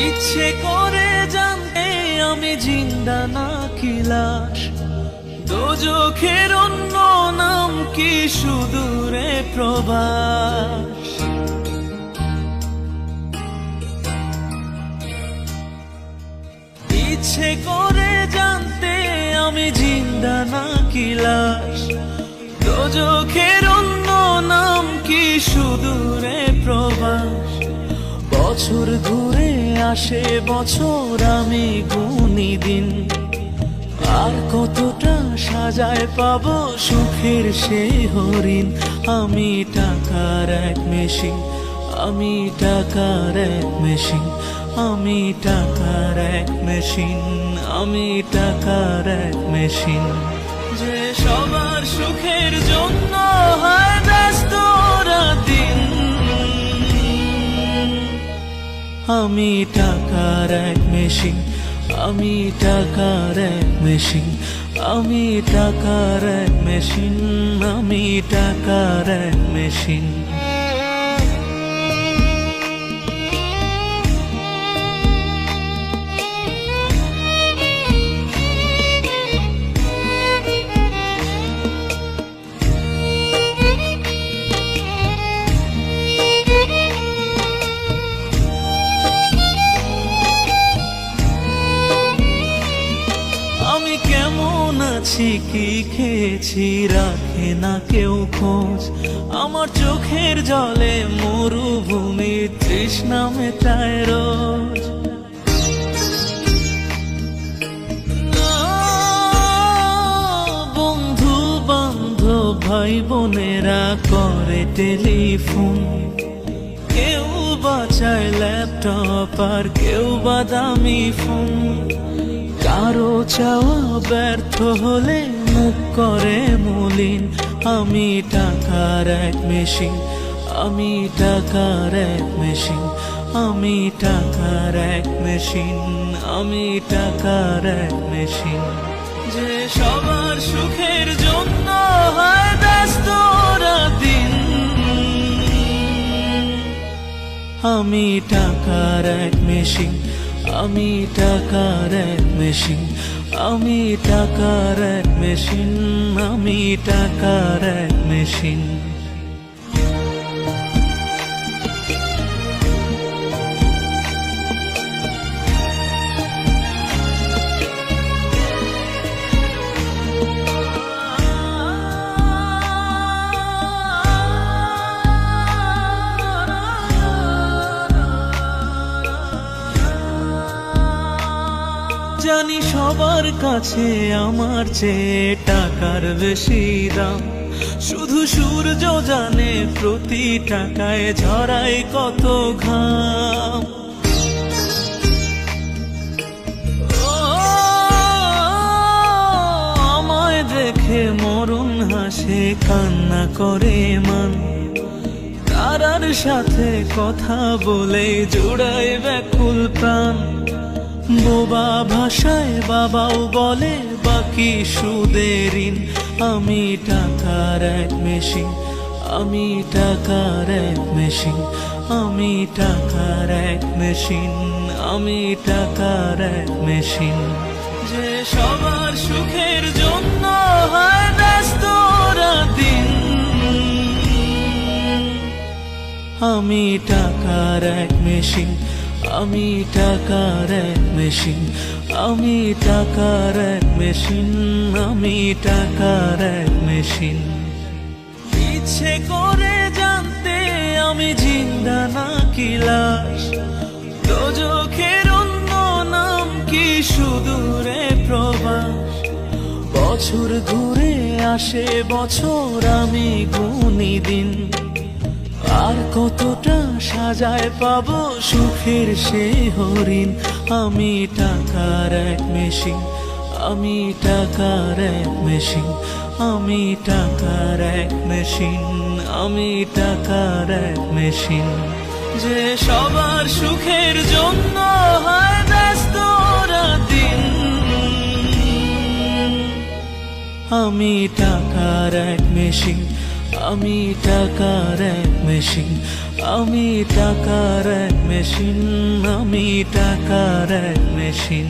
ইচ্ছে করে জানতে আমি জিন্দা নাকি লাশ, দোজখের অন্য নাম কি সুদূরে প্রবাস। ইচ্ছে করে জানতে আমি জিন্দা নাকি লাশ, দোজখের অন্য নাম কি সুদূরে প্রবাস। বছর ঘুরে আসে বছর, আমি গুনি দিন, আর কতটা সাজায় পাবো সুখের সেই হরিণ। আমি টাকার এক মেশিন, আমি টাকার এক মেশিন, আমি টাকার এক মেশিন, আমি টাকার এক মেশিন। যে সবার সুখের জন্য হয় ব্যস্ত দিন, আমি টাকার এক মেশিন, আমি টাকার এক মেশিন, আমি টাকার এক মেশিন, আমি টাকার এক মেশিন। আমি কেমন আছি কি খেয়েছি রাখে না কেউ খোঁজ, আমার চোখের জলে মরুভূমি তৃষ্ণা মেটায় রোজ। বন্ধু বান্ধব ভাই বোনেরা করে টেলিফোন, কেউ বাঁচায় ল্যাপটপ আর কেউ বাদামি ফোন। কারো চাওয়া ব্যর্থ হলে মুখ করে মলিন, আমি টাকার এক মেশিন, আমি টাকার এক মেশিন, আমি টাকার এক মেশিন, আমি টাকার এক মেশিন। যে সবার সুখের জন্য হয় ব্যস্ত দিন, আমি টাকার এক মেশিন, আমি টাকার এক মেশিন, আমি টাকার এক মেশিন, আমি টাকার এক মেশিন। জানি সবার কাছে আমার চেয়ে টাকার বেশি দাম, শুধু সূর্য জানে প্রতি টাকায় ঝরায় কত ঘাম। আমায় দেখে মরণ হাসে কান্না করে মান, তারার সাথে কথা বলে জোড়ায় ব্যাকুল প্রাণ। বোবা ভাষায় বাবাও বলে বাকি সুদের ঋণ, আমি টাকার এক মেশিন, আমি টাকার এক মেশিন, আমি টাকার এক মেশিন, আমি টাকার এক মেশিন। যে সবার সুখের জন্য হয় ব্যস্ত দিন, আমি টাকার এক মেশিন, আমি টাকার এক মেশিন, আমি টাকার এক মেশিন, আমি টাকার এক মেশিন। ইচ্ছে করে জানতে আমি জিন্দা নাকি লাশ, দোজখের অন্য নাম কি সুদূরে প্রবাস। বছর ঘুরে আসে বছর, আমি গুনি দিন, আর কতটা সাজায় পাবো সুখের সেই হরিণ। আমি টাকার এক মেশিন, আমি টাকার এক মেশিন, আমি টাকার এক মেশিন, আমি টাকার এক মেশিন। যে সবার সুখের জন্য হয় ব্যস্ত দিন, আমি টাকার এক মেশিন, আমি টাকার এক মেশিন, আমি টাকার এক মেশিন, আমি টাকার এক মেশিন।